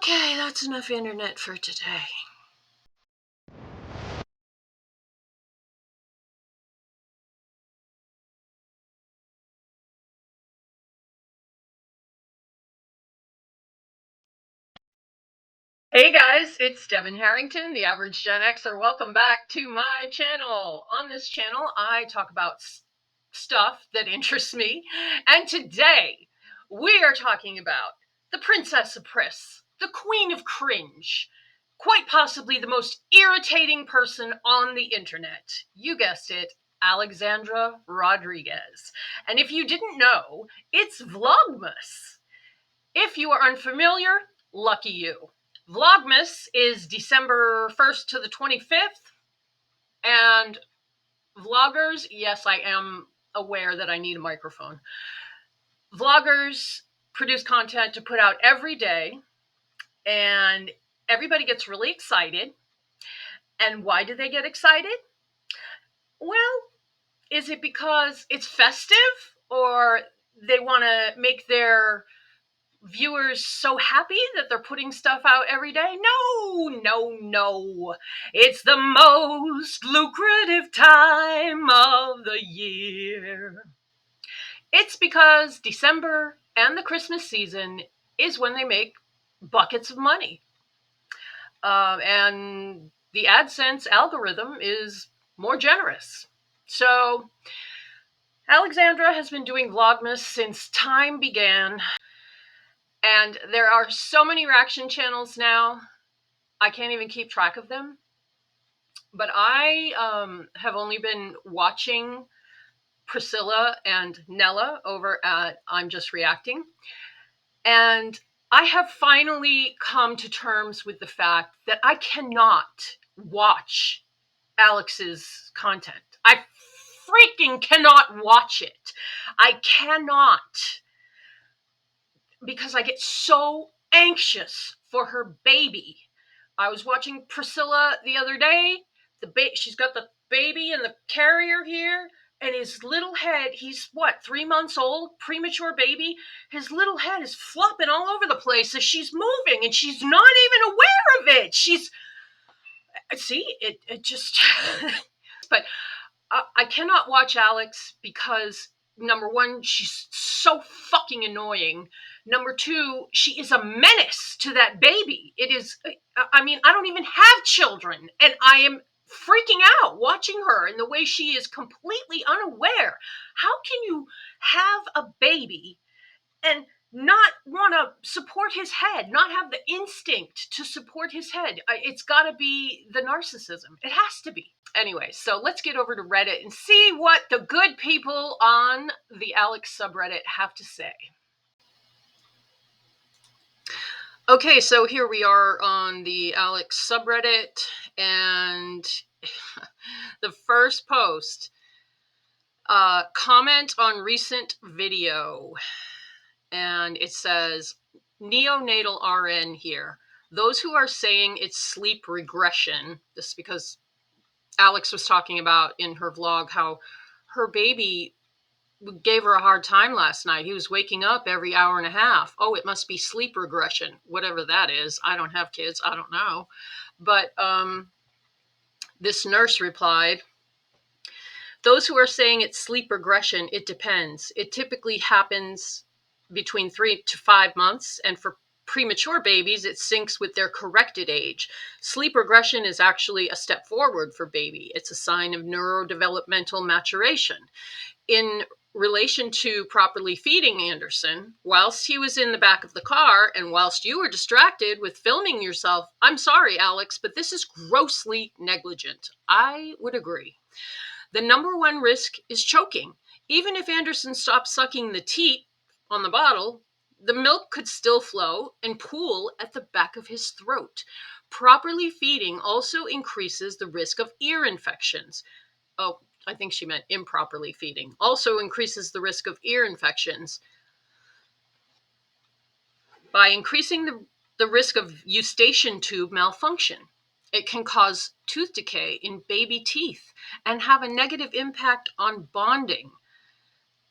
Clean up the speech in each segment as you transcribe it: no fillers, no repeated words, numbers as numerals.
Okay, that's enough internet for today. Hey guys, it's Devin Harrington, the average Gen Xer. Welcome back to my channel. On this channel, I talk about stuff that interests me. And today, we are talking about the Princess of Priss, the Queen of Cringe, quite possibly the most irritating person on the internet. You guessed it, Alexandra Rodriguez. And if you didn't know, it's Vlogmas. If you are unfamiliar, lucky you. Vlogmas is December 1st to the 25th. And vloggers, yes, I am aware that I need a microphone. Vloggers produce content to put out every day, and everybody gets really excited. And why do they get excited? Well, is it because it's festive, or they want to make their viewers so happy that they're putting stuff out every day? No. It's the most lucrative time of the year. It's because December and the Christmas season is when they make buckets of money. And the AdSense algorithm is more generous. So Alexandra has been doing Vlogmas since time began. And there are so many reaction channels now, I can't even keep track of them. But I have only been watching Priscilla and Nella over at I'm Just Reacting. And I have finally come to terms with the fact that I cannot watch Alex's content. I freaking cannot watch it. I cannot, because I get so anxious for her baby. I was watching Priscilla the other day. She's got the baby in the carrier here, and his little head, he's what, 3 months old, premature baby. His little head is flopping all over the place as she's moving, and she's not even aware of it. It just, but I cannot watch Alex because, number one, she's so fucking annoying. Number two, she is a menace to that baby. I don't even have children, and I am freaking out watching her and the way she is completely unaware. How can you have a baby and not want to support his head, not have the instinct to support his head? It's got to be the narcissism. It has to be. Anyway, so let's get over to Reddit and see what the good people on the Alex subreddit have to say. Okay, so here we are on the Alex subreddit, and the first post, comment on recent video, and it says, neonatal RN here. Those who are saying it's sleep regression, this is because Alex was talking about in her vlog how her baby gave her a hard time last night. He was waking up every hour and a half. Oh, it must be sleep regression, whatever that is. I don't have kids. I don't know. But this nurse replied, those who are saying it's sleep regression, it depends. It typically happens between 3 to 5 months, and for premature babies, it syncs with their corrected age. Sleep regression is actually a step forward for baby. It's a sign of neurodevelopmental maturation. In relation to properly feeding Anderson, whilst he was in the back of the car and whilst you were distracted with filming yourself, I'm sorry, Alex, but this is grossly negligent. I would agree. The number one risk is choking. Even if Anderson stopped sucking the teat on the bottle, the milk could still flow and pool at the back of his throat. Properly feeding also increases the risk of ear infections. Oh, I think she meant improperly feeding. Also increases the risk of ear infections by increasing the risk of eustachian tube malfunction. It can cause tooth decay in baby teeth and have a negative impact on bonding.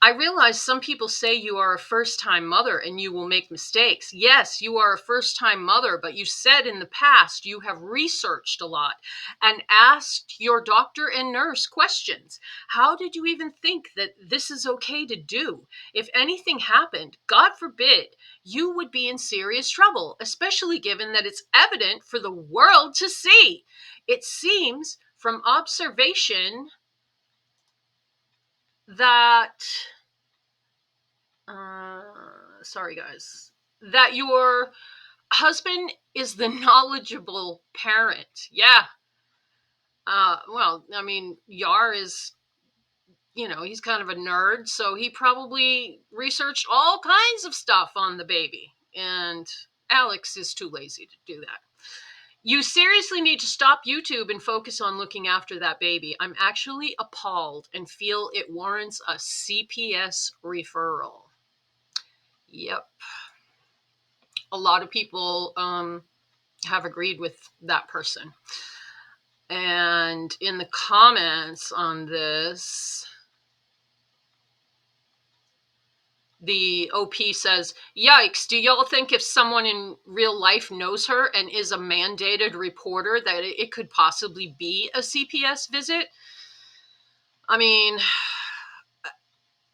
I realize some people say you are a first-time mother and you will make mistakes. Yes, you are a first-time mother, but you said in the past you have researched a lot and asked your doctor and nurse questions. How did you even think that this is okay to do? If anything happened, God forbid, you would be in serious trouble, especially given that it's evident for the world to see. It seems from observation that sorry guys, that your husband is the knowledgeable parent. Yeah. Well, I mean, Yar is, he's kind of a nerd, so he probably researched all kinds of stuff on the baby. And Alex is too lazy to do that. You seriously need to stop YouTube and focus on looking after that baby. I'm actually appalled and feel it warrants a CPS referral. Yep. A lot of people have agreed with that person. And in the comments on this, the OP says, yikes, do y'all think if someone in real life knows her and is a mandated reporter that it could possibly be a CPS visit? I mean,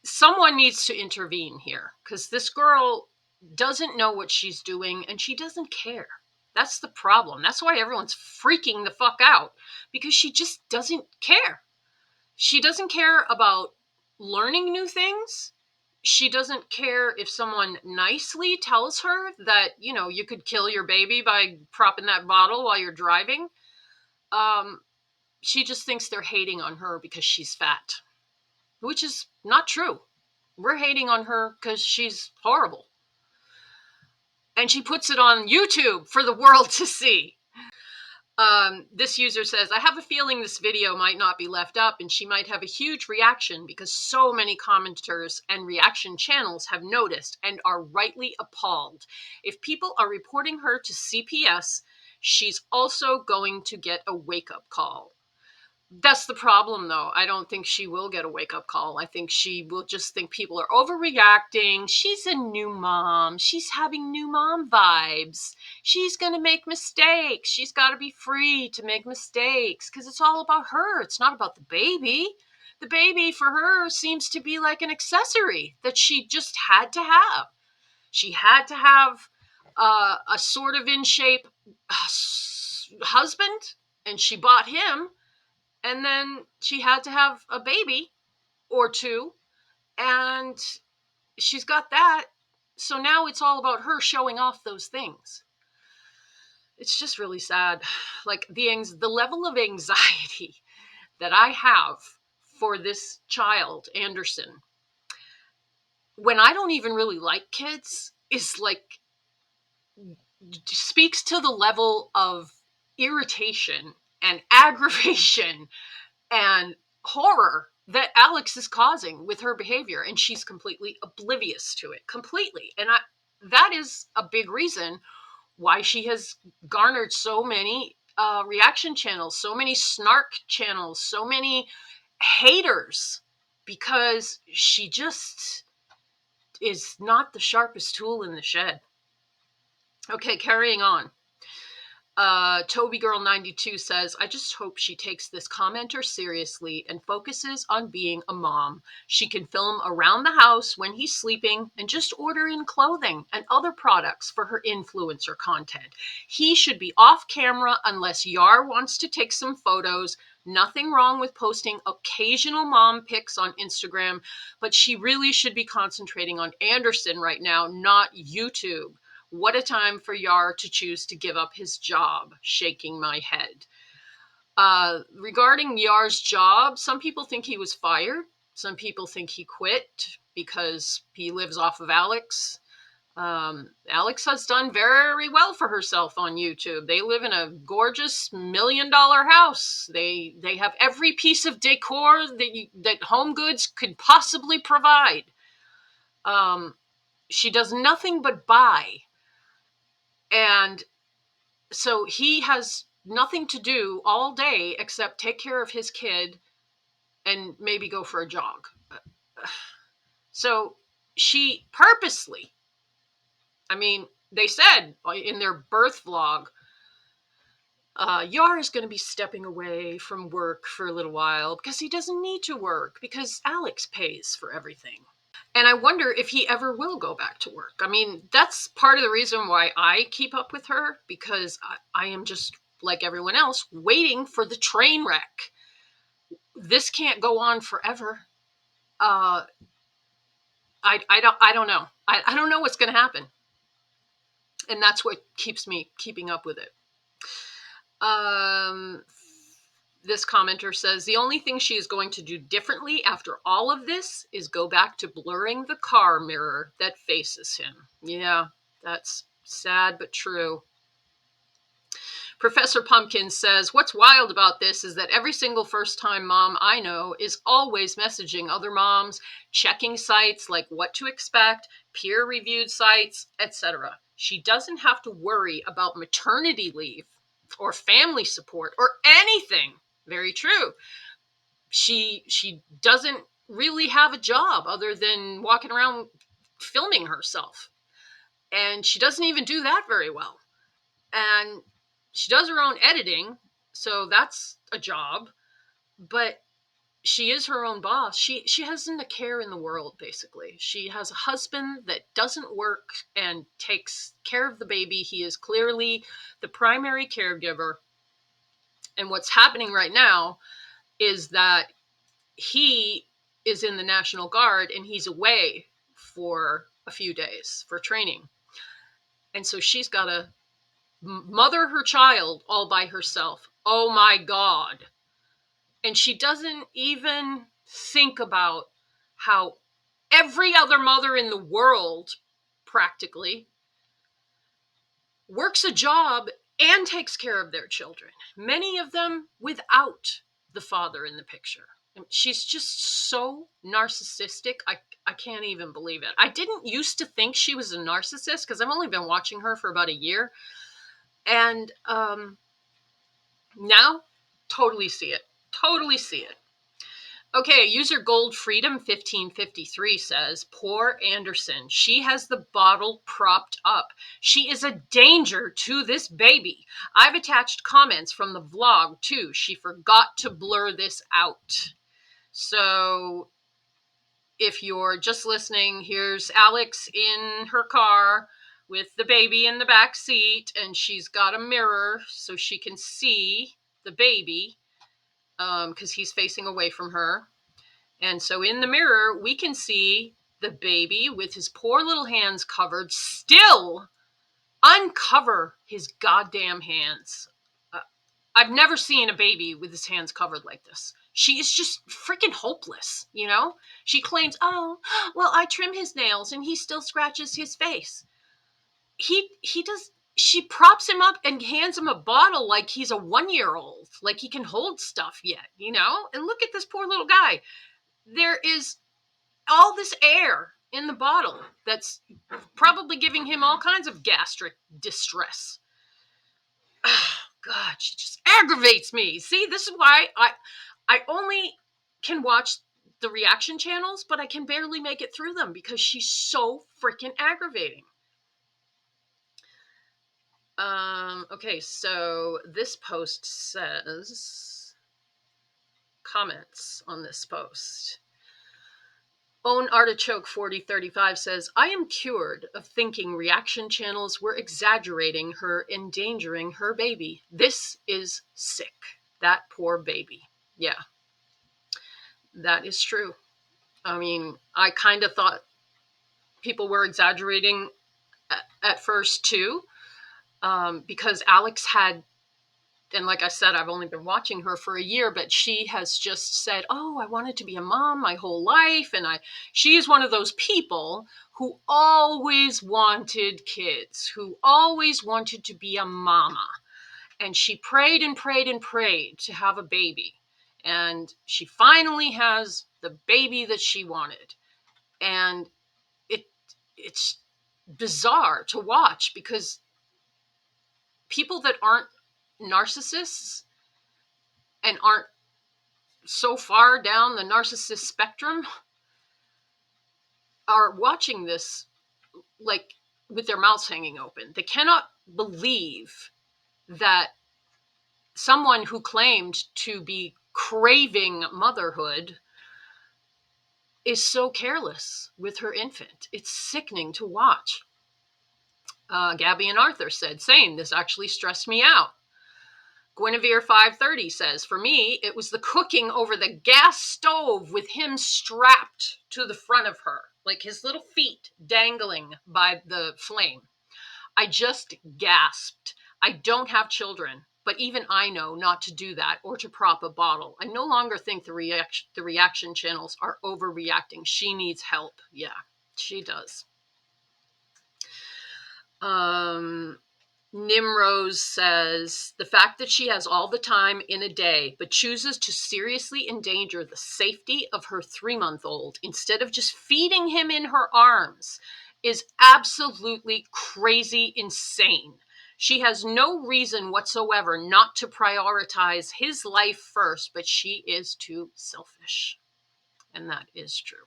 someone needs to intervene here because this girl doesn't know what she's doing and she doesn't care. That's the problem. That's why everyone's freaking the fuck out, because she just doesn't care. She doesn't care about learning new things. She doesn't care if someone nicely tells her that, you could kill your baby by propping that bottle while you're driving. She just thinks they're hating on her because she's fat, which is not true. We're hating on her because she's horrible. And she puts it on YouTube for the world to see. This user says, I have a feeling this video might not be left up and she might have a huge reaction because so many commenters and reaction channels have noticed and are rightly appalled. If people are reporting her to CPS, she's also going to get a wake-up call. That's the problem, though. I don't think she will get a wake-up call. I think she will just think people are overreacting. She's a new mom. She's having new mom vibes. She's going to make mistakes. She's got to be free to make mistakes because it's all about her. It's not about the baby. The baby, for her, seems to be like an accessory that she just had to have. She had to have a sort of in-shape husband, and she bought him. And then she had to have a baby or two, and she's got that. So now it's all about her showing off those things. It's just really sad. Like the level of anxiety that I have for this child, Anderson, when I don't even really like kids, is like, speaks to the level of irritation and aggravation and horror that Alex is causing with her behavior, and she's completely oblivious to it, completely. And that is a big reason why she has garnered so many reaction channels, so many snark channels, so many haters, because she just is not the sharpest tool in the shed. Okay, carrying on. Toby Girl 92 says, I just hope she takes this commenter seriously and focuses on being a mom. She can film around the house when he's sleeping and just order in clothing and other products for her influencer content. He should be off camera unless Yar wants to take some photos. Nothing wrong with posting occasional mom pics on Instagram, but she really should be concentrating on Anderson right now, not YouTube. What a time for Yar to choose to give up his job. Shaking my head. Regarding Yar's job, some people think he was fired. Some people think he quit because he lives off of Alex. Alex has done very well for herself on YouTube. They live in a gorgeous $1 million house. They have every piece of decor that Home Goods could possibly provide. She does nothing but buy. And so he has nothing to do all day except take care of his kid and maybe go for a jog. So she purposely, I mean, they said in their birth vlog, Yar is going to be stepping away from work for a little while because he doesn't need to work because Alex pays for everything. And I wonder if he ever will go back to work. I mean, that's part of the reason why I keep up with her, because I am just like everyone else waiting for the train wreck. This can't go on forever. I don't know. I don't know what's going to happen. And that's what keeps me keeping up with it. This commenter says, the only thing she is going to do differently after all of this is go back to blurring the car mirror that faces him. Yeah, that's sad but true. Professor Pumpkin says, what's wild about this is that every single first-time mom I know is always messaging other moms, checking sites like What to Expect, peer-reviewed sites, etc. She doesn't have to worry about maternity leave or family support or anything. Very true. She doesn't really have a job other than walking around filming herself. And she doesn't even do that very well. And she does her own editing, so that's a job. But she is her own boss. She hasn't a care in the world, basically. She has a husband that doesn't work and takes care of the baby. He is clearly the primary caregiver. And what's happening right now is that he is in the National Guard and he's away for a few days for training. And so she's got to mother her child all by herself. Oh my God. And she doesn't even think about how every other mother in the world practically works a job and takes care of their children. Many of them without the father in the picture. And she's just so narcissistic. I can't even believe it. I didn't used to think she was a narcissist because I've only been watching her for about a year. And now, totally see it. Totally see it. Okay, user Gold Freedom 1553 says, poor Anderson. She has the bottle propped up. She is a danger to this baby. I've attached comments from the vlog too. She forgot to blur this out. So if you're just listening, here's Alex in her car with the baby in the back seat, and she's got a mirror so she can see the baby because he's facing away from her. And so in the mirror, we can see the baby with his poor little hands covered, still uncover his goddamn hands. I've never seen a baby with his hands covered like this. She is just freaking hopeless, you know? She claims, oh, well, I trim his nails and he still scratches his face. He does. She props him up and hands him a bottle like he's a 1-year-old, like he can hold stuff yet, you know? And look at this poor little guy. There is all this air in the bottle that's probably giving him all kinds of gastric distress. Oh, God, she just aggravates me. See, this is why I only can watch the reaction channels, but I can barely make it through them because she's so freaking aggravating. Okay, so this post says, comments on this post. Own Artichoke 4035 says, I am cured of thinking reaction channels were exaggerating her endangering her baby. This is sick. That poor baby. Yeah, that is true. I mean, I kind of thought people were exaggerating at first too, because Alex had, and like I said, I've only been watching her for a year, but she has just said, oh, I wanted to be a mom my whole life. And she is one of those people who always wanted kids, who always wanted to be a mama. And she prayed and prayed and prayed to have a baby. And she finally has the baby that she wanted. And it's bizarre to watch because people that aren't narcissists and aren't so far down the narcissist spectrum are watching this like with their mouths hanging open. They cannot believe that someone who claimed to be craving motherhood is so careless with her infant. It's sickening to watch. Gabby and Arthur said, same, this actually stressed me out. Guinevere 530 says, for me, it was the cooking over the gas stove with him strapped to the front of her, like his little feet dangling by the flame. I just gasped. I don't have children, but even I know not to do that or to prop a bottle. I no longer think the reaction channels are overreacting. She needs help. Yeah, she does. Nimrose says, the fact that she has all the time in a day, but chooses to seriously endanger the safety of her 3-month-old instead of just feeding him in her arms is absolutely crazy insane. She has no reason whatsoever not to prioritize his life first, but she is too selfish. And that is true.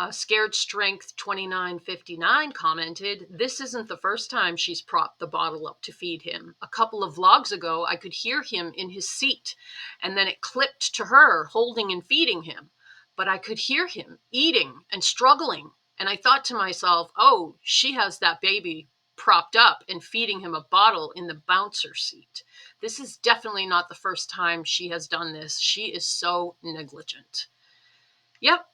Scared Strength 2959 commented, this isn't the first time she's propped the bottle up to feed him. A couple of vlogs ago, I could hear him in his seat, and then it clipped to her holding and feeding him. But I could hear him eating and struggling, and I thought to myself, oh, she has that baby propped up and feeding him a bottle in the bouncer seat. This is definitely not the first time she has done this. She is so negligent. Yep.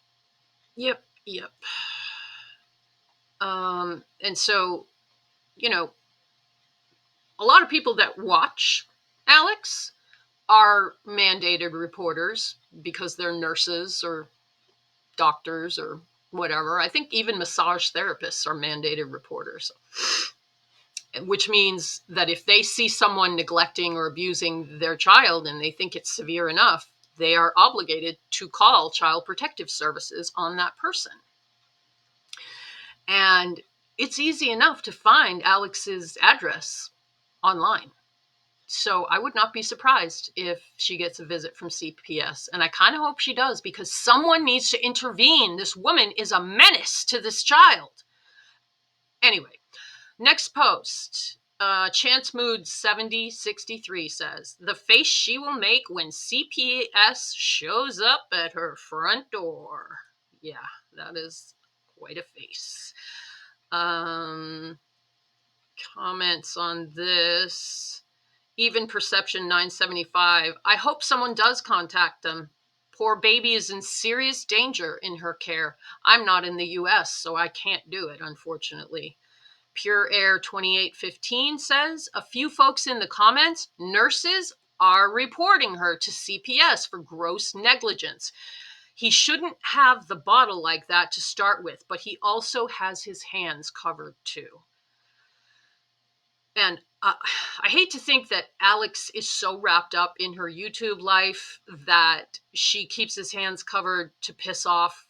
And so, you know, a lot of people that watch Alex are mandated reporters because they're nurses or doctors or whatever. I think even massage therapists are mandated reporters, which means that if they see someone neglecting or abusing their child and they think it's severe enough, they are obligated to call Child Protective Services on that person. And it's easy enough to find Alex's address online. So I would not be surprised if she gets a visit from CPS. And I kind of hope she does, because someone needs to intervene. This woman is a menace to this child. Anyway, next post. Chance Mood 7063 says, the face she will make when CPS shows up at her front door. Yeah, that is quite a face. Comments on this. Even Perception 975. I hope someone does contact them. Poor baby is in serious danger in her care. I'm not in the US, so I can't do it, unfortunately. Pure Air 2815 says, a few folks in the comments, nurses are reporting her to CPS for gross negligence. He shouldn't have the bottle like that to start with, but he also has his hands covered too. And I hate to think that Alex is so wrapped up in her YouTube life that she keeps his hands covered to piss off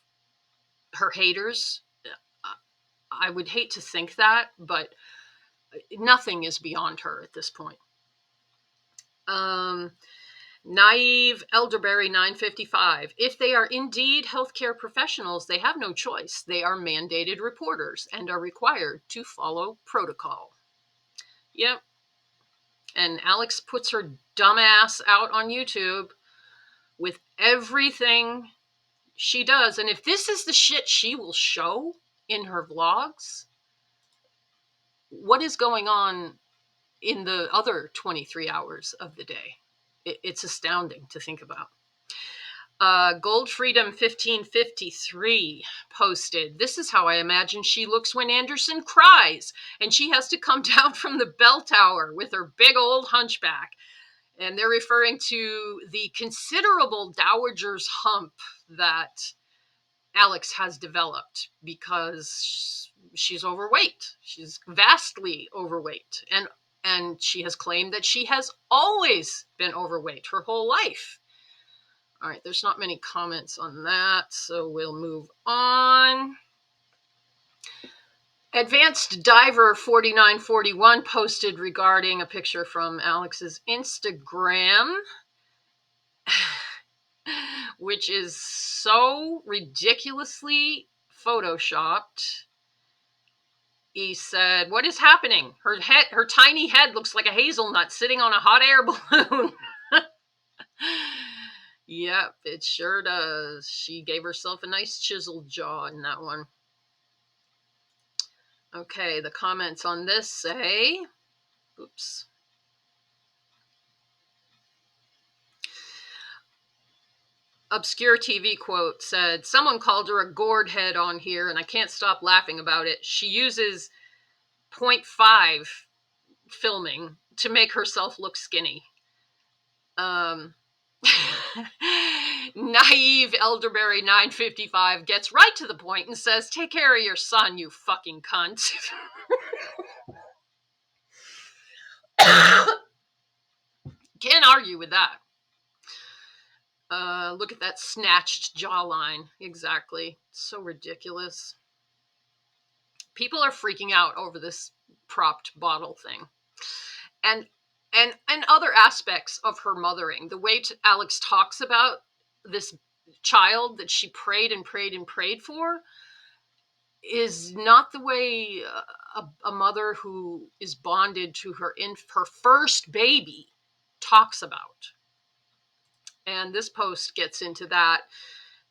her haters. I would hate to think that, but nothing is beyond her at this point. Naive Elderberry 955. If they are indeed healthcare professionals, they have no choice. They are mandated reporters and are required to follow protocol. Yep. And Alex puts her dumb ass out on YouTube with everything she does. And if this is the shit she will show in her vlogs, what is going on in the other 23 hours of the day? It's astounding to think about. Gold Freedom 1553 posted, this is how I imagine she looks when Anderson cries and she has to come down from the bell tower with her big old hunchback. And they're referring to the considerable dowager's hump that Alex has developed because she's overweight. She's vastly overweight. And she has claimed that she has always been overweight her whole life. All right, there's not many comments on that, so we'll move on. Advanced Diver 4941 posted regarding a picture from Alex's Instagram, which is so ridiculously photoshopped. He said, "What is happening? Her tiny head looks like a hazelnut sitting on a hot air balloon." Yep, it sure does. She gave herself a nice chiseled jaw in that one. Okay, the comments on this say, oops. Obscure TV quote said, "Someone called her a gourd head on here, and I can't stop laughing about it. She uses 0.5 filming to make herself look skinny." Naive Elderberry 955 gets right to the point and says, "Take care of your son, you fucking cunt." Can't argue with that. Look at that snatched jawline. Exactly. So ridiculous. People are freaking out over this propped bottle thing. And other aspects of her mothering. The way Alex talks about this child that she prayed and prayed and prayed for is not the way a mother who is bonded to her first baby talks about. And this post gets into that.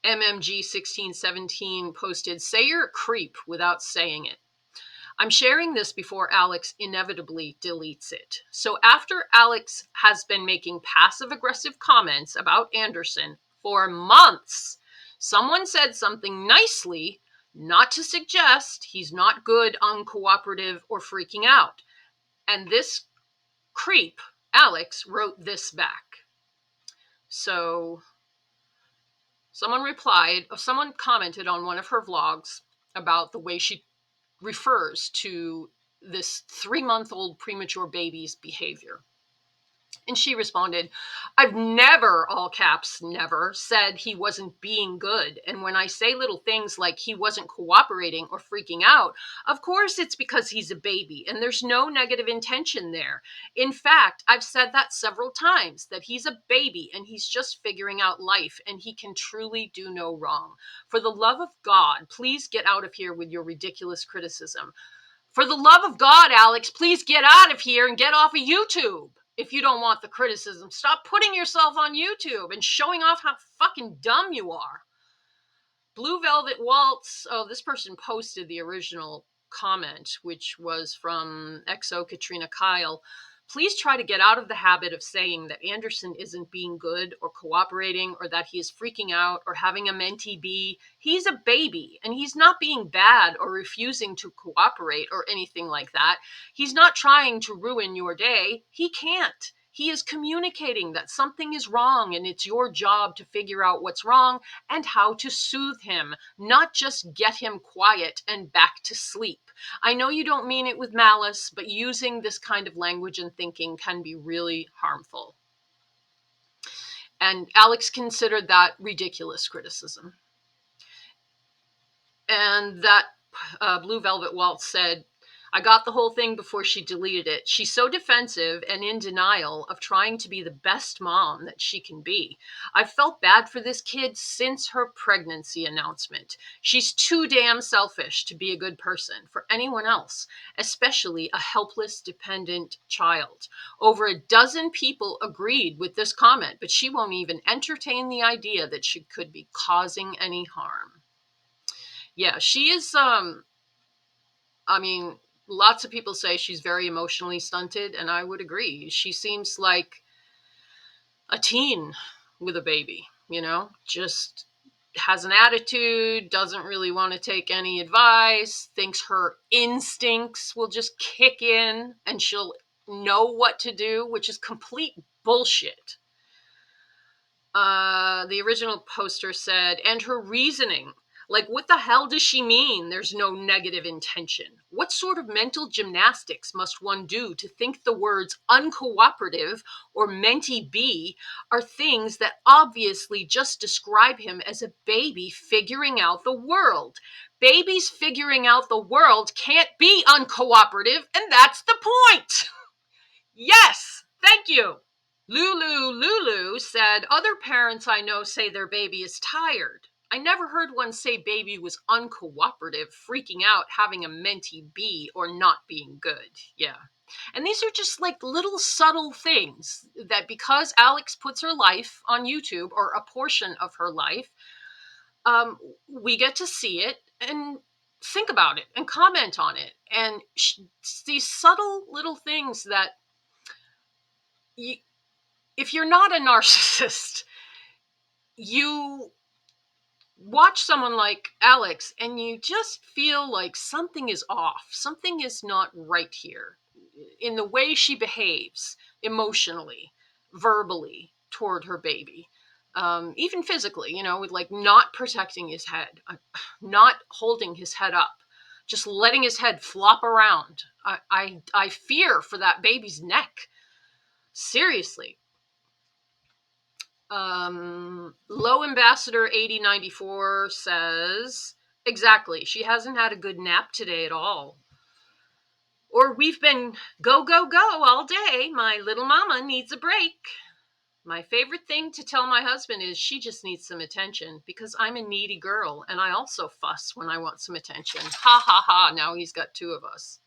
MMG1617 posted, "Say you're a creep without saying it." I'm sharing this before Alex inevitably deletes it. So after Alex has been making passive-aggressive comments about Anderson for months, someone said something nicely, not to suggest he's not good, uncooperative, or freaking out. And this creep, Alex, wrote this back. So someone commented on one of her vlogs about the way she refers to this 3-month-old premature baby's behavior. And she responded, "I've never, all caps, never, said he wasn't being good. And when I say little things like he wasn't cooperating or freaking out, of course it's because he's a baby and there's no negative intention there. In fact, I've said that several times, that he's a baby and he's just figuring out life and he can truly do no wrong. For the love of God, please get out of here with your ridiculous criticism. For the love of God, Alex, please get out of here and get off of YouTube. If you don't want the criticism, stop putting yourself on YouTube and showing off how fucking dumb you are." Blue Velvet Waltz. Oh, this person posted the original comment, which was from XO Katrina Kyle. "Please try to get out of the habit of saying that Anderson isn't being good or cooperating or that he is freaking out or having a mentee bee. He's a baby and he's not being bad or refusing to cooperate or anything like that. He's not trying to ruin your day. He can't. He is communicating that something is wrong and it's your job to figure out what's wrong and how to soothe him, not just get him quiet and back to sleep. I know you don't mean it with malice, but using this kind of language and thinking can be really harmful." And Alex considered that ridiculous criticism. And that Blue Velvet Waltz said, "I got the whole thing before she deleted it. She's so defensive and in denial of trying to be the best mom that she can be. I've felt bad for this kid since her pregnancy announcement. She's too damn selfish to be a good person for anyone else, especially a helpless, dependent child. Over a dozen people agreed with this comment, but she won't even entertain the idea that she could be causing any harm." Yeah, she is, I mean, lots of people say she's very emotionally stunted, and I would agree. She seems like a teen with a baby, just has an attitude, doesn't really want to take any advice, thinks her instincts will just kick in and she'll know what to do, which is complete bullshit. The original poster said, "And her reasoning. Like, what the hell does she mean there's no negative intention? What sort of mental gymnastics must one do to think the words uncooperative or mentee bee are things that obviously just describe him as a baby figuring out the world? Babies figuring out the world can't be uncooperative, and that's the point." Yes, thank you. Lulu said, "Other parents I know say their baby is tired. I never heard one say baby was uncooperative, freaking out, having a mentee B, or not being good. Yeah. And these are just like little subtle things that because Alex puts her life on YouTube, or a portion of her life, we get to see it and think about it and comment on it. And these subtle little things that if you're not a narcissist, you watch someone like Alex and you just feel like something is off. Something is not right here in the way she behaves emotionally, verbally toward her baby. Even physically, with like not protecting his head, not holding his head up, just letting his head flop around. I fear for that baby's neck. Seriously. Low Ambassador 8094 says, exactly, she hasn't had a good nap today at all. Or we've been go, go, go all day. My little mama needs a break. My favorite thing to tell my husband is she just needs some attention because I'm a needy girl and I also fuss when I want some attention. Ha ha ha, now he's got two of us.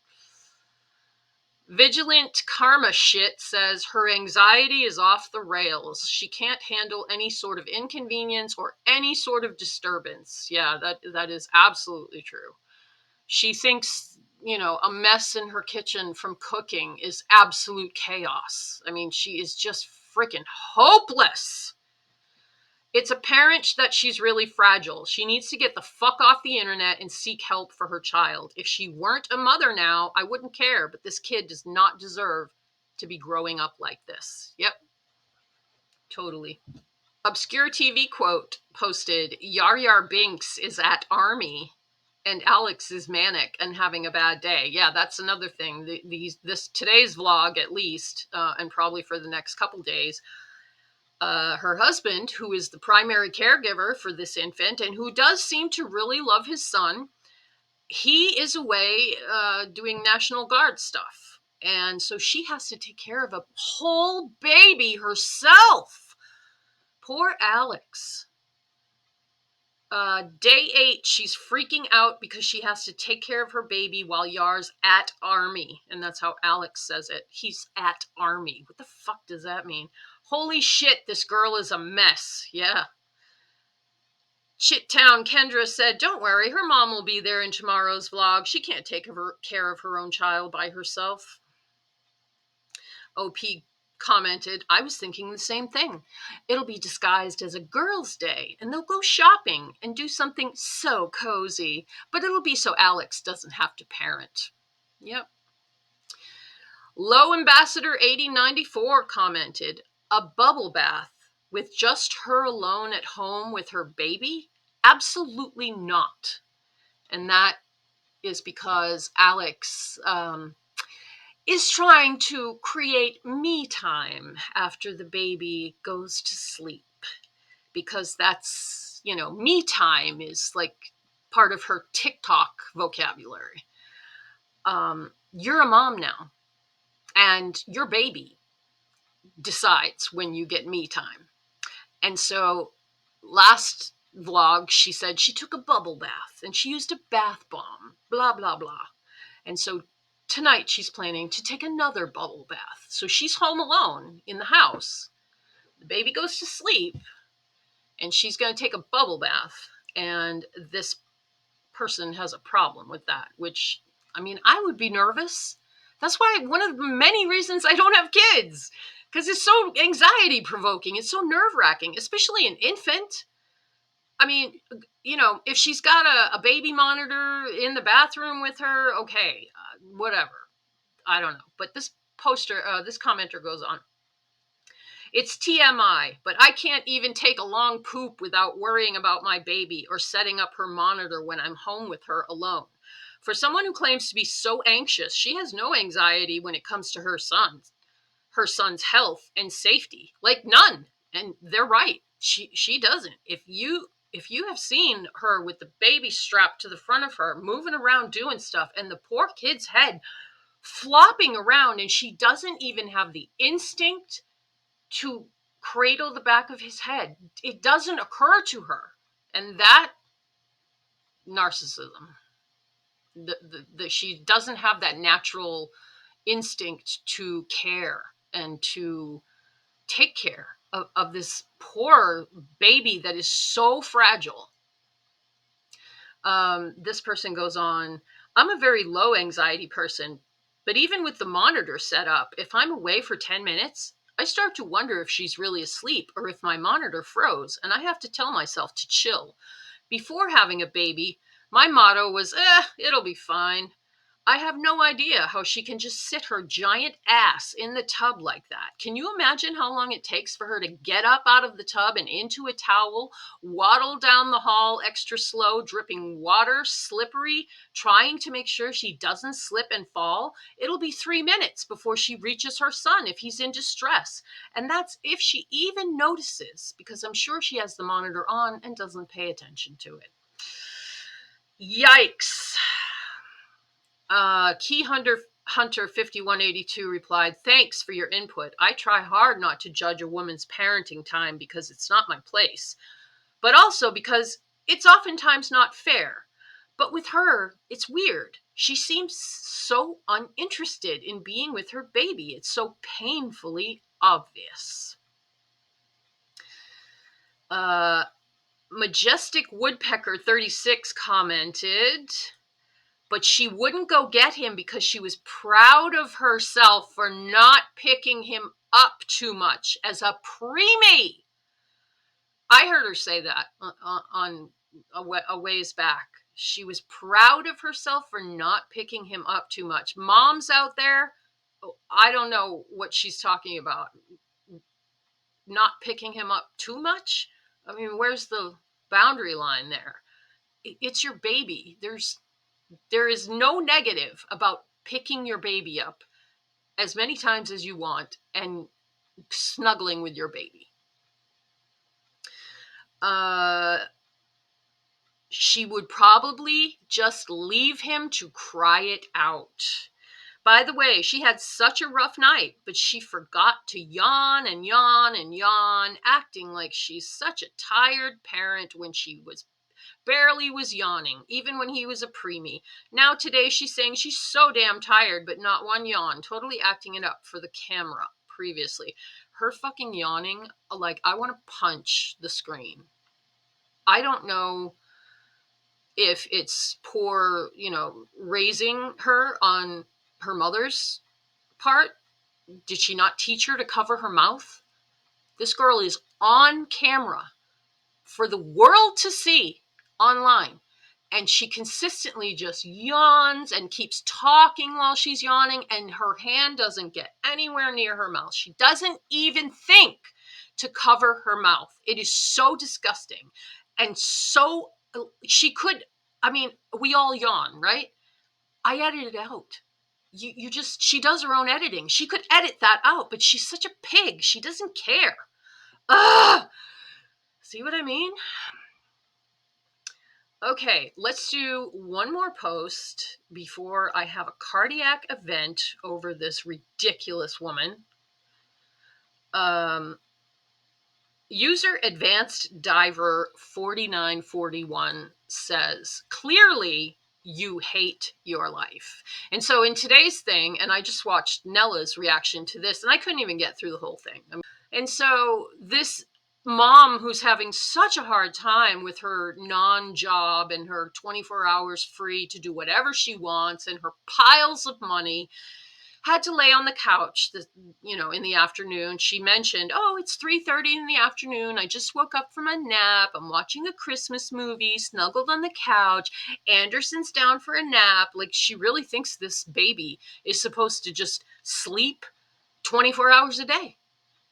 Vigilant Karma Shit says her anxiety is off the rails. She can't handle any sort of inconvenience or any sort of disturbance. Yeah, that is absolutely true. She thinks, a mess in her kitchen from cooking is absolute chaos. I mean, she is just freaking hopeless. It's apparent that she's really fragile. She needs to get the fuck off the internet and seek help for her child. If she weren't a mother now, I wouldn't care, but this kid does not deserve to be growing up like this. Yep, totally. Obscure TV quote posted, Yar Yar Binks is at Army and Alex is manic and having a bad day. Yeah, that's another thing. Today's vlog, at least, and probably for the next couple days, her husband, who is the primary caregiver for this infant and who does seem to really love his son, he is away doing National Guard stuff. And so she has to take care of a whole baby herself. Poor Alex. Day 8, she's freaking out because she has to take care of her baby while Yar's at Army. And that's how Alex says it. He's at Army. What the fuck does that mean? Holy shit, this girl is a mess. Yeah. Shittown Kendra said, don't worry, her mom will be there in tomorrow's vlog. She can't take care of her own child by herself. OP commented, I was thinking the same thing. It'll be disguised as a girls' day, and they'll go shopping and do something so cozy, but it'll be so Alex doesn't have to parent. Yep. Low Ambassador 8094 commented, a bubble bath with just her alone at home with her baby? Absolutely not. And that is because Alex is trying to create me time after the baby goes to sleep. Because that's, me time is like part of her TikTok vocabulary. You're a mom now. And your baby decides when you get me time. And so last vlog, she said she took a bubble bath and she used a bath bomb, blah, blah, blah. And so tonight she's planning to take another bubble bath. So she's home alone in the house. The baby goes to sleep and she's going to take a bubble bath. And this person has a problem with that, which, I would be nervous. That's why one of the many reasons I don't have kids, because it's so anxiety provoking. It's so nerve wracking, especially an infant. If she's got a baby monitor in the bathroom with her, okay, whatever. I don't know. But this commenter goes on. It's TMI, but I can't even take a long poop without worrying about my baby or setting up her monitor when I'm home with her alone. For someone who claims to be so anxious, she has no anxiety when it comes to her son's health and safety. Like none. And they're right. She doesn't. If you have seen her with the baby strapped to the front of her, moving around doing stuff, and the poor kid's head flopping around, and she doesn't even have the instinct to cradle the back of his head. It doesn't occur to her. And that narcissism, she doesn't have that natural instinct to care and to take care of this poor baby that is so fragile. This person goes on, I'm a very low anxiety person, but even with the monitor set up, if I'm away for 10 minutes, I start to wonder if she's really asleep or if my monitor froze, and I have to tell myself to chill. Before having a baby, my motto was, it'll be fine. I have no idea how she can just sit her giant ass in the tub like that. Can you imagine how long it takes for her to get up out of the tub and into a towel, waddle down the hall extra slow, dripping water, slippery, trying to make sure she doesn't slip and fall? It'll be 3 minutes before she reaches her son if he's in distress. And that's if she even notices, because I'm sure she has the monitor on and doesn't pay attention to it. Yikes. Key Hunter 5182 replied, thanks for your input. I try hard not to judge a woman's parenting time because it's not my place, but also because it's oftentimes not fair. But with her, it's weird. She seems so uninterested in being with her baby. It's so painfully obvious. Majestic Woodpecker 36 commented, but she wouldn't go get him because she was proud of herself for not picking him up too much as a preemie. I heard her say that on a ways back. She was proud of herself for not picking him up too much. Moms out there, I don't know what she's talking about. Not picking him up too much? I mean, where's the boundary line there? It's your baby. There is no negative about picking your baby up as many times as you want and snuggling with your baby. She would probably just leave him to cry it out. By the way, she had such a rough night, but she forgot to yawn and yawn and yawn, acting like she's such a tired parent when she barely was yawning, even when he was a preemie. Now today she's saying she's so damn tired, but not one yawn, totally acting it up for the camera previously. Her fucking yawning, like, I want to punch the screen. I don't know if it's poor, raising her on her mother's part. Did she not teach her to cover her mouth? This girl is on camera for the world to see online, and she consistently just yawns and keeps talking while she's yawning, and her hand doesn't get anywhere near her mouth. She doesn't even think to cover her mouth. It is so disgusting. And so she could, we all yawn, right? I edit it out. She does her own editing. She could edit that out, but she's such a pig. She doesn't care. Ugh! See what I mean? Okay, let's do one more post before I have a cardiac event over this ridiculous woman. User Advanced Diver 4941 says, clearly you hate your life. And so in today's thing, and I just watched Nella's reaction to this, and I couldn't even get through the whole thing. And so this mom who's having such a hard time with her non-job and her 24 hours free to do whatever she wants and her piles of money had to lay on the couch, in the afternoon. She mentioned, oh, it's 3:30 in the afternoon. I just woke up from a nap. I'm watching a Christmas movie, snuggled on the couch. Anderson's down for a nap. Like, she really thinks this baby is supposed to just sleep 24 hours a day.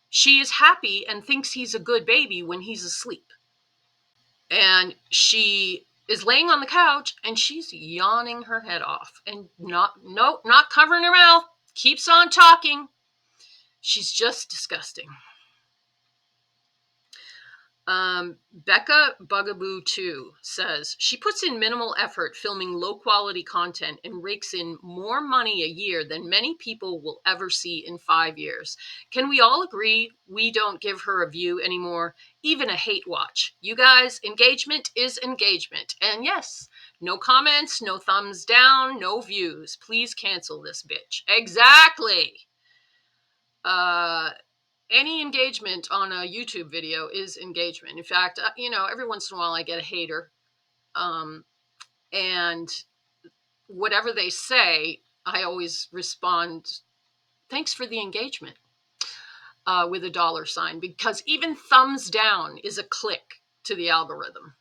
She is happy and thinks he's a good baby when he's asleep. And she is laying on the couch and she's yawning her head off and not covering her mouth, keeps on talking. She's just disgusting. Becca Bugaboo 2 says she puts in minimal effort filming low quality content and rakes in more money a year than many people will ever see in 5 years. Can we all agree we don't give her a view anymore, even a hate watch? You guys, engagement is engagement. And yes, no comments, no thumbs down, no views. Please cancel this bitch. Exactly. Any engagement on a YouTube video is engagement. In fact, every once in a while I get a hater, and whatever they say, I always respond, thanks for the engagement, with a dollar sign, because even thumbs down is a click to the algorithm.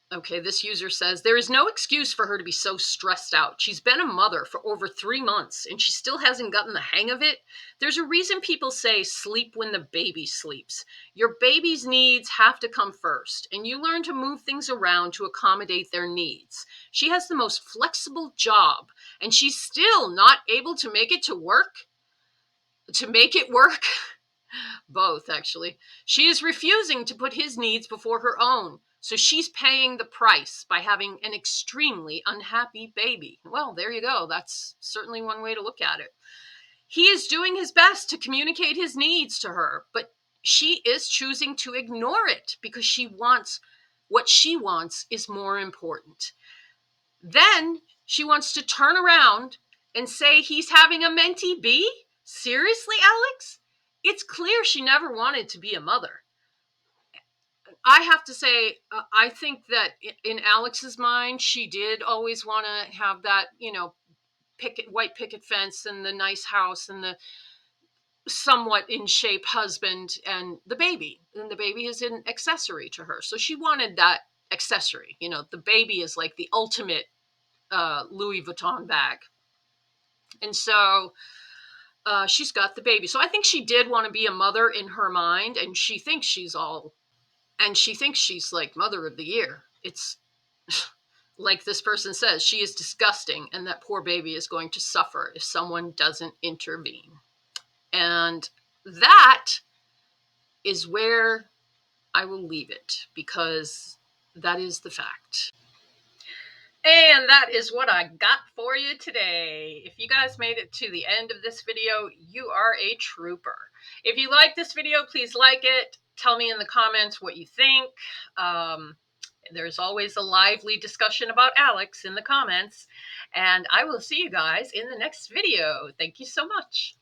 Okay, this user says, there is no excuse for her to be so stressed out. She's been a mother for over 3 months and she still hasn't gotten the hang of it. There's a reason people say sleep when the baby sleeps. Your baby's needs have to come first, and you learn to move things around to accommodate their needs. She has the most flexible job, and she's still not able to make it work. Both, actually. She is refusing to put his needs before her own. So she's paying the price by having an extremely unhappy baby. Well, there you go. That's certainly one way to look at it. He is doing his best to communicate his needs to her, but she is choosing to ignore it because what she wants is more important. Then she wants to turn around and say he's having a mentee bee? Seriously, Alex? It's clear she never wanted to be a mother. I have to say, I think that in Alex's mind, she did always want to have that, white picket fence and the nice house and the somewhat in shape husband and the baby. And the baby is an accessory to her. So she wanted that accessory. The baby is like the ultimate Louis Vuitton bag. And so she's got the baby. So I think she did want to be a mother in her mind, and she thinks she's like mother of the year. It's like this person says, she is disgusting, and that poor baby is going to suffer if someone doesn't intervene. And that is where I will leave it, because that is the fact. And that is what I got for you today. If you guys made it to the end of this video, you are a trooper. If you like this video, please like it. Tell me in the comments what you think. There's always a lively discussion about Alex in the comments. And I will see you guys in the next video. Thank you so much.